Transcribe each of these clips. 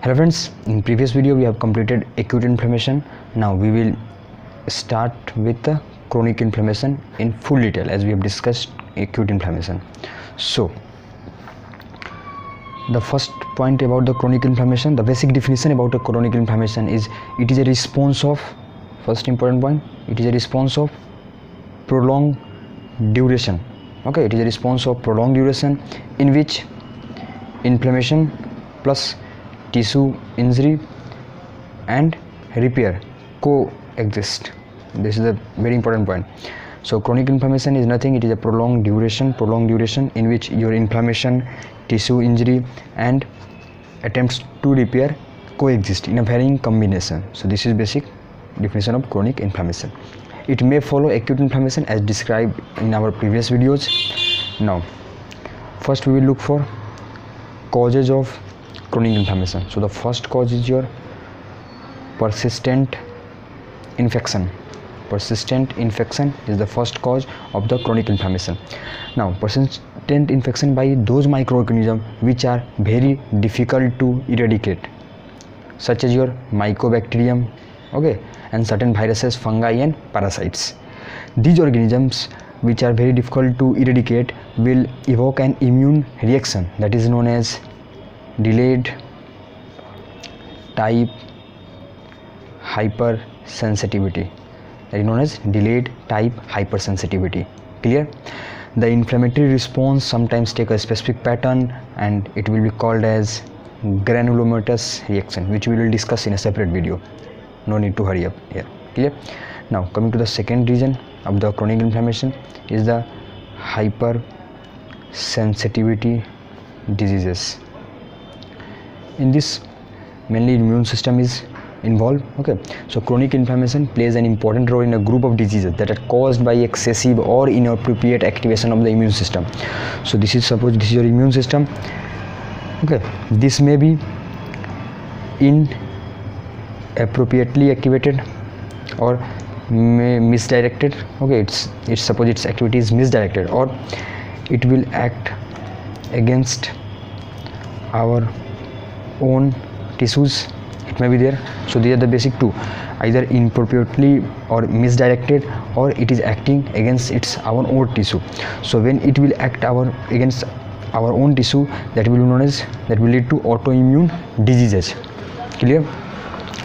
Hello friends, in previous video we have completed acute inflammation. Now we will start with the chronic inflammation in full detail as we have discussed acute inflammation. So the first point about the chronic inflammation, the basic definition about a chronic inflammation is it is a response of, first important point, it is a response of prolonged duration. Okay, it is a response of prolonged duration in which inflammation plus tissue injury and repair coexist. This is a very important point. So chronic inflammation is nothing, it is a prolonged duration in which your inflammation, tissue injury and attempts to repair coexist in a varying combination. So this is basic definition of chronic inflammation. It may follow acute inflammation as described in our previous videos. Now first we will look for causes of chronic inflammation. So the first cause is your persistent infection. Persistent infection is the first cause of the chronic inflammation. Now persistent infection by those microorganisms which are very difficult to eradicate, such as your mycobacterium, okay, and certain viruses, fungi and parasites. These organisms which are very difficult to eradicate will evoke an immune reaction that is known as delayed type hypersensitivity. That is known as delayed type hypersensitivity. Clear? The inflammatory response sometimes take a specific pattern and it will be called as granulomatous reaction, which we will discuss in a separate video. No need to hurry up here. Clear? Now coming to the second reason of the chronic inflammation is the hypersensitivity diseases. In this mainly immune system is involved. Okay, so chronic inflammation plays an important role in a group of diseases that are caused by excessive or inappropriate activation of the immune system. So this is, suppose this is your immune system. Okay, this may be inappropriately activated or misdirected. Okay, it's suppose its activity is misdirected, or it will act against our own tissues. It may be there. So these are the basic two, either inappropriately or misdirected, or it is acting against our own tissue. So when it will act against our own tissue, that will lead to autoimmune diseases. Clear?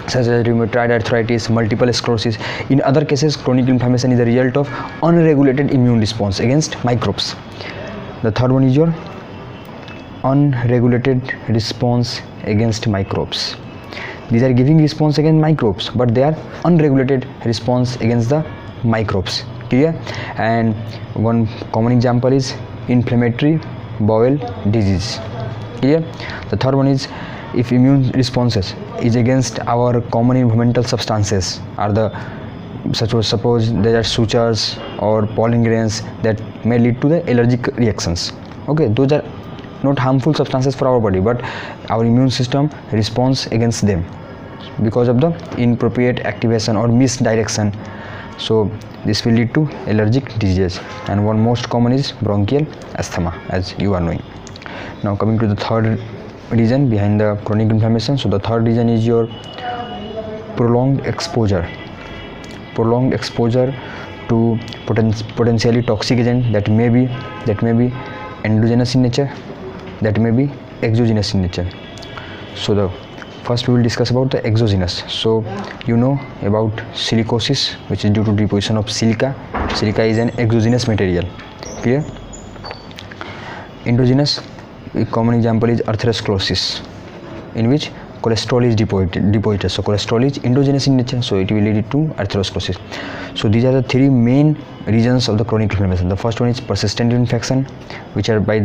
Such as rheumatoid arthritis, multiple sclerosis. In other cases, chronic inflammation is a result of unregulated immune response against microbes. The third one is your unregulated response against microbes. These are giving response against microbes, but they are unregulated response against the microbes. Clear? And one common example is inflammatory bowel disease. Clear? The third one is if immune responses is against our common environmental substances, are suppose there are sutures or pollen grains that may lead to the allergic reactions. Okay, those are not harmful substances for our body, but our immune system responds against them because of the inappropriate activation or misdirection. So this will lead to allergic disease, and one most common is bronchial asthma, as you are knowing. Now coming to the third reason behind the chronic inflammation. So the third reason is your prolonged exposure to potentially toxic agent that may be endogenous in nature, that may be exogenous in nature. So the first we will discuss about the exogenous. So you know about silicosis, which is due to deposition of silica. Silica is an exogenous material. Clear? Endogenous, a common example is atherosclerosis, in which cholesterol is deposited. So cholesterol is endogenous in nature, so it will lead to atherosclerosis. So these are the three main reasons of the chronic inflammation. The first one is persistent infection, which are by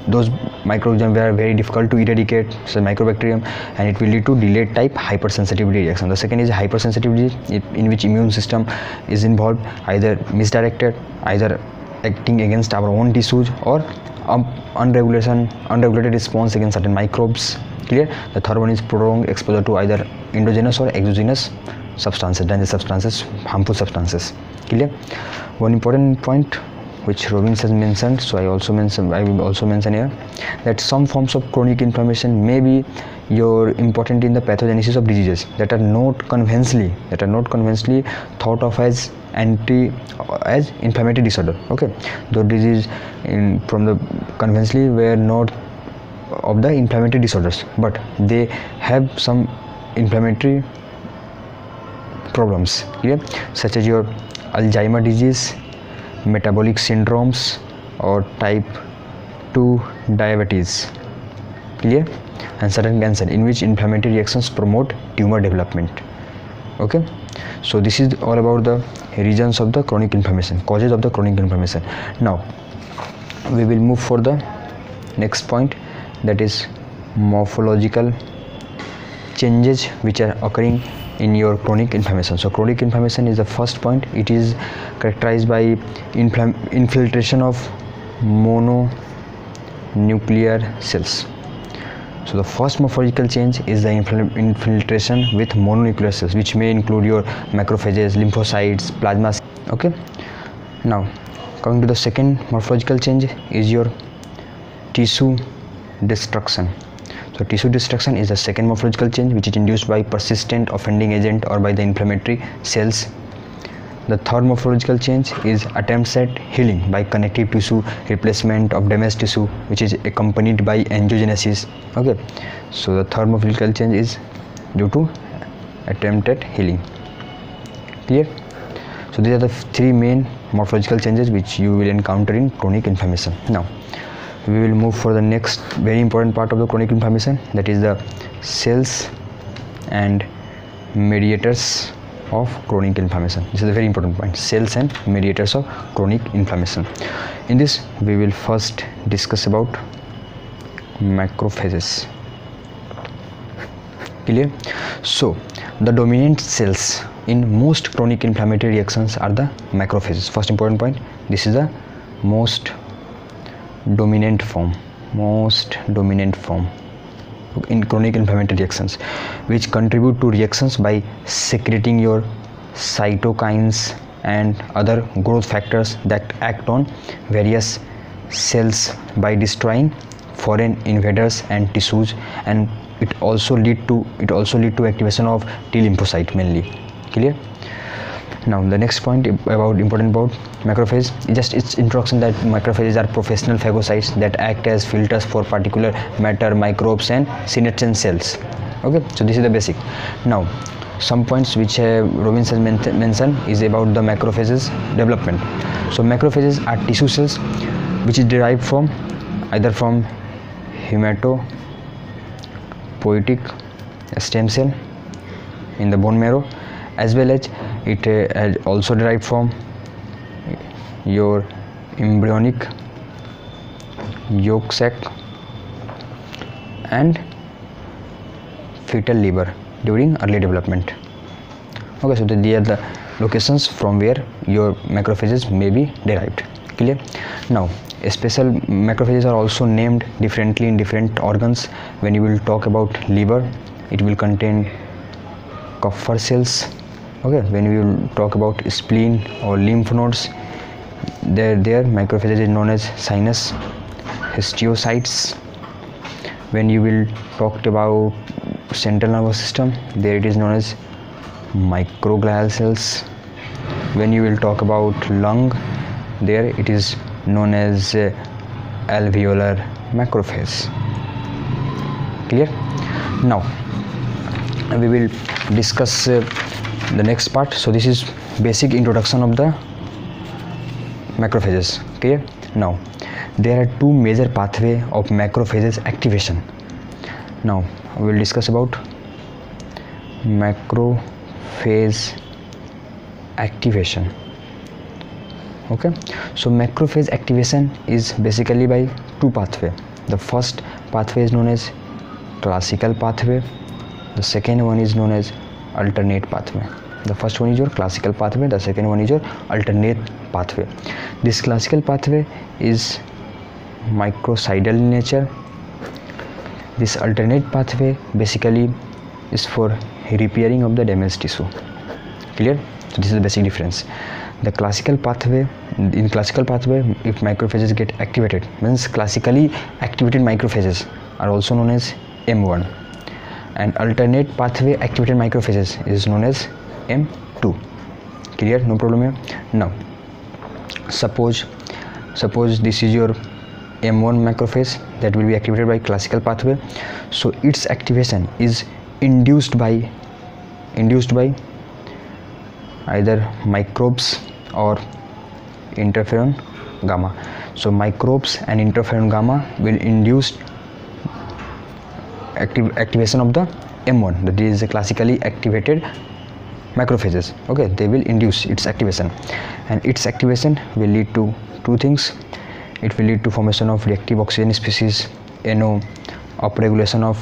those microorganisms that are very difficult to eradicate, so mycobacterium, and it will lead to delayed type hypersensitivity reaction. The second is hypersensitivity, in which immune system is involved, either misdirected, either acting against our own tissues, or unregulated response against certain microbes. Clear? The third one is prolonged exposure to either endogenous or exogenous substances, dangerous substances, harmful substances. Clear? One important point which Robbins has mentioned, so I will also mention here that some forms of chronic inflammation may be important in the pathogenesis of diseases that are not conventionally thought of as inflammatory disorder. Okay, the disease from the conventionally were not of the inflammatory disorders, but they have some inflammatory problems, such as your Alzheimer disease, metabolic syndromes, or type 2 diabetes, and certain cancer in which inflammatory reactions promote tumor development. Okay, so this is all about the regions of the chronic inflammation, causes of the chronic inflammation. Now we will move for the next point, that is morphological changes which are occurring in your chronic inflammation. So chronic inflammation is the first point. It is characterized by infiltration of mononuclear cells. So the first morphological change is the infiltration with mononuclear cells, which may include your macrophages, lymphocytes, plasma. Okay, now coming to the second morphological change is your tissue destruction. So tissue destruction is the second morphological change which is induced by persistent offending agent or by the inflammatory cells. The third morphological change is attempts at healing by connective tissue replacement of damaged tissue, which is accompanied by angiogenesis. Okay, so the third morphological change is due to attempt at healing. Clear? So these are the three main morphological changes which you will encounter in chronic inflammation. Now we will move for the next very important part of the chronic inflammation, that is the cells and mediators of chronic inflammation. This is a very important point, cells and mediators of chronic inflammation. In this we will first discuss about macrophages. Clear? So the dominant cells in most chronic inflammatory reactions are the macrophages. First important point, this is the most dominant form in chronic inflammatory reactions, which contribute to reactions by secreting your cytokines and other growth factors that act on various cells by destroying foreign invaders and tissues, and it also lead to activation of T lymphocyte mainly. Clear? Now the next point important about macrophage is just its introduction, that macrophages are professional phagocytes that act as filters for particular matter, microbes and senescent cells. Okay, so this is the basic. Now some points which Robbins has mentioned is about the macrophages development. So macrophages are tissue cells which is derived from either from hematopoietic stem cell in the bone marrow, as well as it also derived from your embryonic yolk sac and fetal liver during early development. Okay, so these are the locations from where your macrophages may be derived. Clear? Now special macrophages are also named differently in different organs. When you will talk about liver, it will contain Kupffer cells. Okay, when we will talk about spleen or lymph nodes, their macrophages is known as sinus histiocytes. When you will talk about central nervous system, there it is known as microglial cells. When you will talk about lung, there it is known as alveolar macrophage. Clear? Now we will discuss the next part. So this is basic introduction of the macrophages. Clear? Now there are two major pathways of macrophages activation. Now we will discuss about macrophage activation. Okay, so macrophage activation is basically by two pathways. The first pathway is known as classical pathway, the second one is known as alternate pathway. The first one is your classical pathway, the second one is your alternate pathway. This classical pathway is microcidal in nature. This alternate pathway basically is for repairing of the damaged tissue. Clear? So this is the basic difference. The classical pathway In classical pathway, if macrophages get activated, means classically activated macrophages are also known as M1, and alternate pathway activated macrophages is known as M2. Clear? No problem here. Now suppose this is your M1 macrophage that will be activated by classical pathway. So its activation is induced by either microbes or interferon gamma. So microbes and interferon gamma will induce activation of the M1, that is classically activated macrophages. Okay, they will induce its activation, and its activation will lead to two things. It will lead to formation of reactive oxygen species NO, upregulation of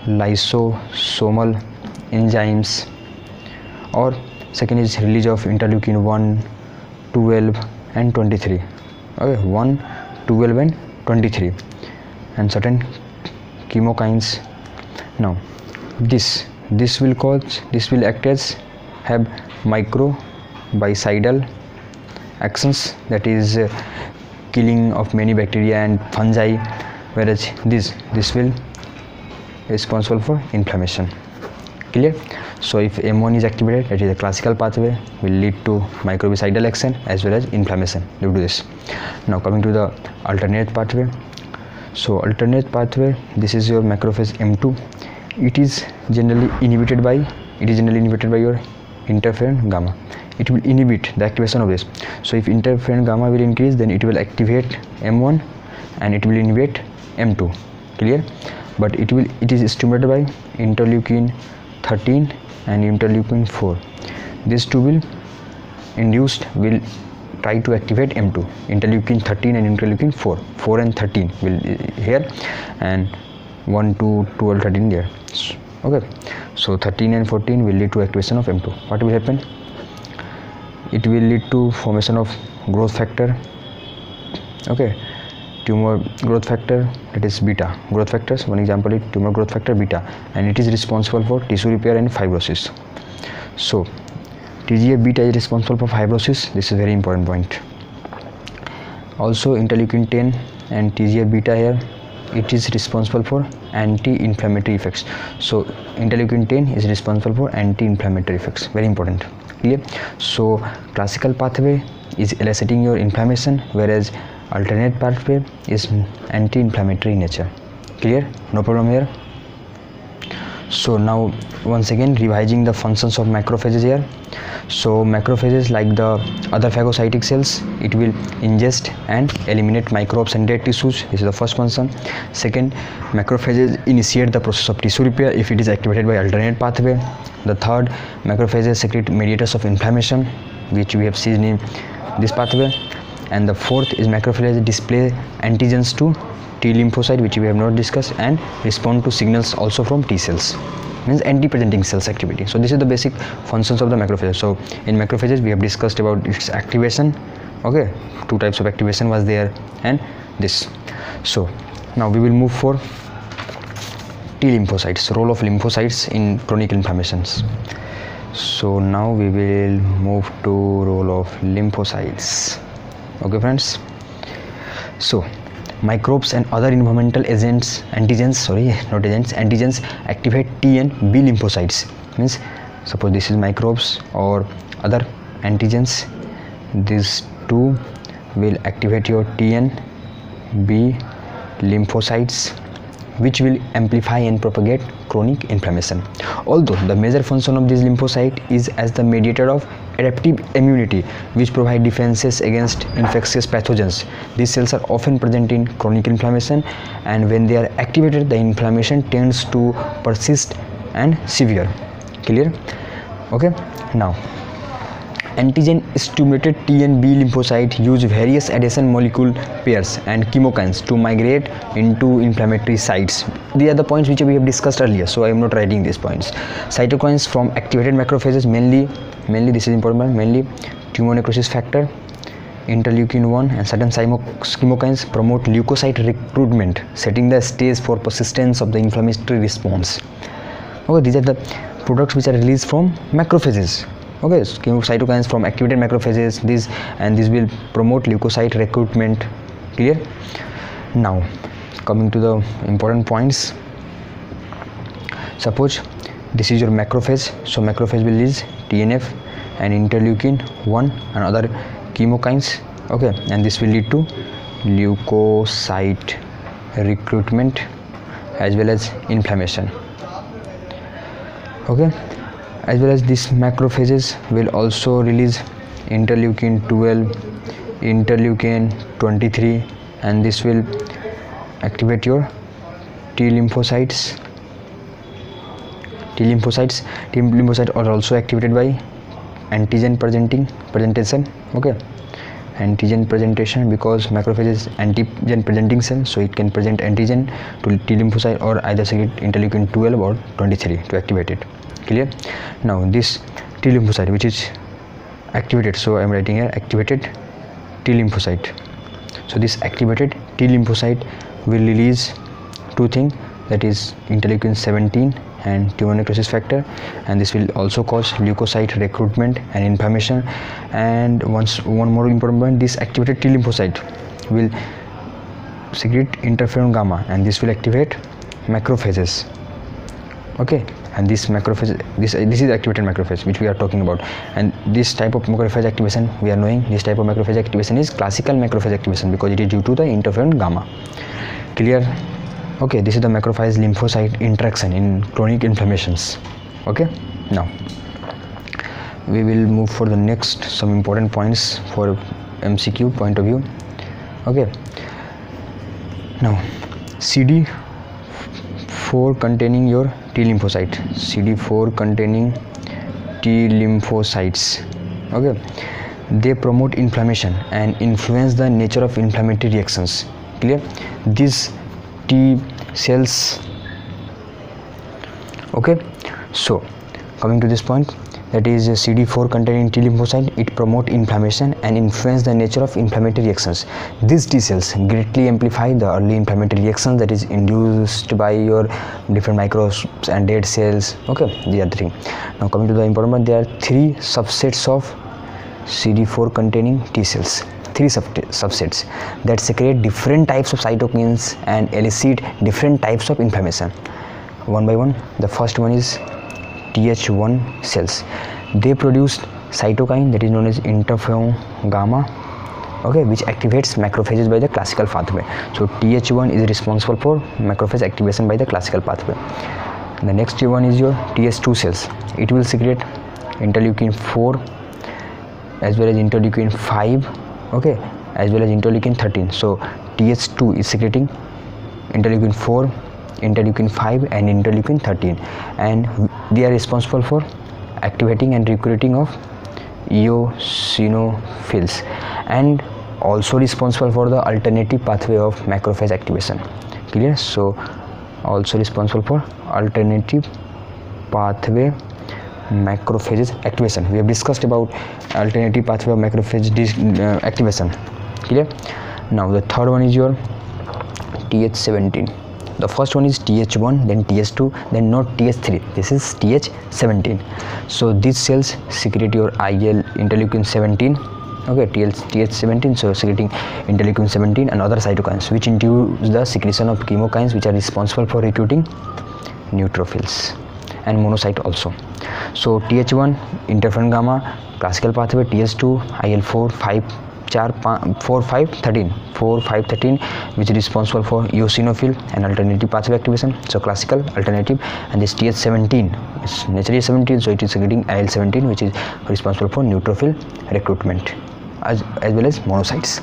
lysosomal enzymes, or second is release of interleukin 1, 12 and 23. Okay, 1, 12 and 23, and certain chemokines. Now this will act as have microbicidal actions, that is killing of many bacteria and fungi, whereas this will responsible for inflammation. Clear? So if M1 is activated, that is a classical pathway, will lead to microbicidal action as well as inflammation due to this. Now coming to the alternate pathway. So alternate pathway, this is your macrophage M2. It is generally inhibited by your interferon gamma. It will inhibit the activation of this. So if interferon gamma will increase, then it will activate M1 and it will inhibit M2. Clear? But it is stimulated by interleukin 13 and interleukin 4. These two will try to activate M2. Interleukin 13 and interleukin 4 and 13 will here, and 1, 2, 12, 13 here. Okay, so 13 and 14 will lead to activation of M2. What will happen? It will lead to formation of growth factor. Okay, tumor growth factor, that is beta growth factors. One example is tumor growth factor beta, and it is responsible for tissue repair and fibrosis. So TGF beta is responsible for fibrosis. This is a very important point. Also interleukin 10 and TGF beta here, it is responsible for anti-inflammatory effects. So interleukin 10 is responsible for anti-inflammatory effects. Very important. Clear? So classical pathway is eliciting your inflammation, whereas alternate pathway is anti-inflammatory in nature. Clear? No problem here. So now once again revising the functions of macrophages here. So macrophages, like the other phagocytic cells, it will ingest and eliminate microbes and dead tissues. This is the first function. Second, macrophages initiate the process of tissue repair if it is activated by alternate pathway. The third, macrophages secrete mediators of inflammation, which we have seen in this pathway. And the fourth is macrophages display antigens to T lymphocyte, which we have not discussed, and respond to signals also from T cells, means anti-presenting cells activity. So this is the basic functions of the macrophages. So in macrophages we have discussed about its activation. Okay, two types of activation was there, and this. So now we will move for T lymphocytes, role of lymphocytes in chronic inflammations. So now we will move to role of lymphocytes. Okay friends, so microbes and other environmental antigens activate T and B lymphocytes. Means suppose this is microbes or other antigens, these two will activate your T and B lymphocytes, which will amplify and propagate chronic inflammation. Although the major function of this lymphocyte is as the mediator of adaptive immunity, which provide defenses against infectious pathogens, these cells are often present in chronic inflammation, and when they are activated, the inflammation tends to persist and severe. Clear? Okay, now antigen stimulated T and B lymphocyte use various adhesion molecule pairs and chemokines to migrate into inflammatory sites. These are the points which we have discussed earlier, so I am not writing these points. Cytokines from activated macrophages, mainly this is important, mainly tumor necrosis factor, interleukin 1 and certain chemokines promote leukocyte recruitment, setting the stage for persistence of the inflammatory response. Okay, these are the products which are released from macrophages. Okay, cytokines from activated macrophages, this will promote leukocyte recruitment. Clear? Now coming to the important points. Suppose this is your macrophage, so macrophage will release TNF and interleukin 1 and other chemokines. Okay, and this will lead to leukocyte recruitment as well as inflammation. Okay, as well as these macrophages will also release interleukin 12, interleukin 23, and this will activate your T lymphocytes. T lymphocytes are also activated by antigen presentation. Okay, antigen presentation, because macrophage is antigen presenting cell, so it can present antigen to T lymphocyte or either secrete interleukin 12 or 23 to activate it. Clear? Now this T lymphocyte which is activated, so I am writing here activated T lymphocyte. So this activated T lymphocyte will release two things, that is interleukin 17 and tumor necrosis factor, and this will also cause leukocyte recruitment and inflammation. And one more important point, this activated T lymphocyte will secrete interferon gamma, and this will activate macrophages. Okay, and this macrophage, this is activated macrophage which we are talking about, and this type of macrophage activation we are knowing, this type of macrophage activation is classical macrophage activation because it is due to the interferon gamma. Clear? Okay, this is the macrophage lymphocyte interaction in chronic inflammations. Okay, now we will move for the next some important points for MCQ point of view. Okay, now CD4 containing your T lymphocyte, CD4 containing T lymphocytes. Okay, they promote inflammation and influence the nature of inflammatory reactions. Clear? These T cells. Okay, so coming to this point, that is CD4 containing T lymphocyte, it promote inflammation and influence the nature of inflammatory reactions. These T cells greatly amplify the early inflammatory reactions that is induced by your different microbes and dead cells. Okay, the other thing. Now coming to the important one, there are three subsets of CD4 containing T cells. Three subsets that secrete different types of cytokines and elicit different types of inflammation. One by one, the first one is Th1 cells. They produce cytokine that is known as interferon gamma, okay, which activates macrophages by the classical pathway. So Th1 is responsible for macrophage activation by the classical pathway. The next one is your Th2 cells. It will secrete interleukin 4 as well as interleukin 5, okay, as well as interleukin 13. So Th2 is secreting interleukin 4, interleukin 5 and interleukin 13, and they are responsible for activating and recruiting of eosinophils and also responsible for the alternative pathway of macrophage activation. Clear? So also responsible for alternative pathway macrophages activation. We have discussed about alternative pathway of macrophage activation. Clear? Now the third one is your Th17. The first one is Th1, then Th2, then not Th3. This is Th17. So these cells secrete your IL interleukin 17. Okay, Th17, so secreting interleukin 17 and other cytokines which induce the secretion of chemokines which are responsible for recruiting neutrophils and monocyte also. So Th1 interferon gamma, classical pathway, Th2 IL4 4 5 13 which is responsible for eosinophil and alternative pathway activation. So classical, alternative, and this Th17 is naturally 17, so it is secreting IL17 which is responsible for neutrophil recruitment as well as monocytes.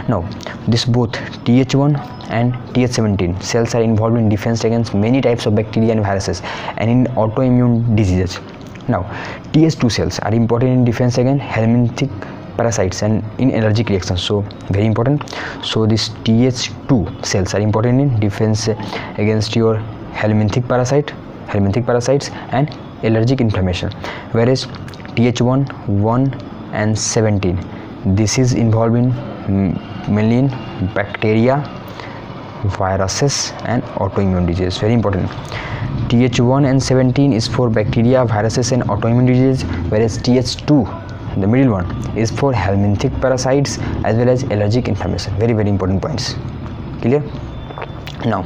Now this both Th1 and Th17 cells are involved in defense against many types of bacteria and viruses and in autoimmune diseases. Now Th2 cells are important in defense against helminthic parasites and in allergic reactions, so very important. So this Th2 cells are important in defense against your helminthic parasites and allergic inflammation, whereas Th1 1 and 17, this is involved in mainly in bacteria viruses and autoimmune disease. Very important. Th1 and 17 is for bacteria, viruses and autoimmune disease, whereas Th2, the middle one, is for helminthic parasites as well as allergic inflammation. Very important points. Clear? Now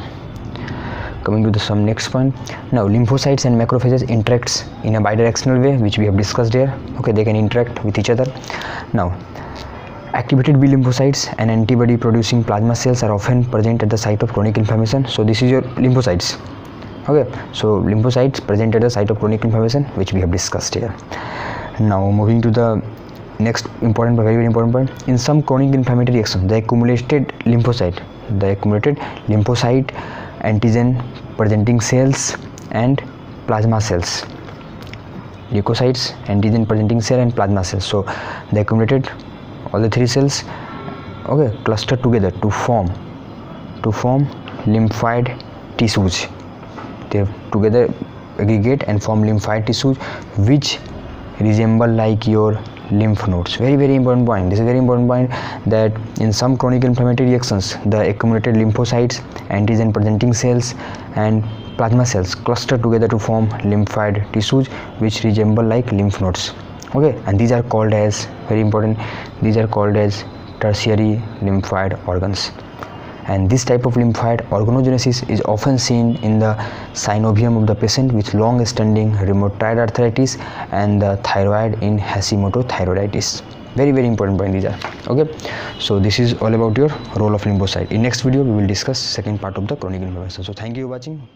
coming to some next point. Now lymphocytes and macrophages interacts in a bidirectional way, which we have discussed here. Okay, they can interact with each other. Now activated B lymphocytes and antibody producing plasma cells are often present at the site of chronic inflammation. So this is your lymphocytes. Okay, so lymphocytes present at the site of chronic inflammation, which we have discussed here. Now moving to the next important but very important point. In some chronic inflammatory reaction, the accumulated lymphocyte antigen presenting cells and plasma cells, leukocytes, antigen presenting cell and plasma cells. So they accumulated all the three cells, okay, cluster together to form lymphoid tissues. They together aggregate and form lymphoid tissues which resemble like your lymph nodes. Very important point. This is very important point, that in some chronic inflammatory reactions, the accumulated lymphocytes, antigen presenting cells and plasma cells cluster together to form lymphoid tissues which resemble like lymph nodes. Okay, and these are called as, very important, these are called as tertiary lymphoid organs. And this type of lymphoid organogenesis is often seen in the synovium of the patient with long-standing rheumatoid arthritis and the thyroid in Hashimoto thyroiditis. Very important point these are. Okay, so this is all about your role of lymphocyte. In next video we will discuss second part of the chronic inflammation. So thank you for watching.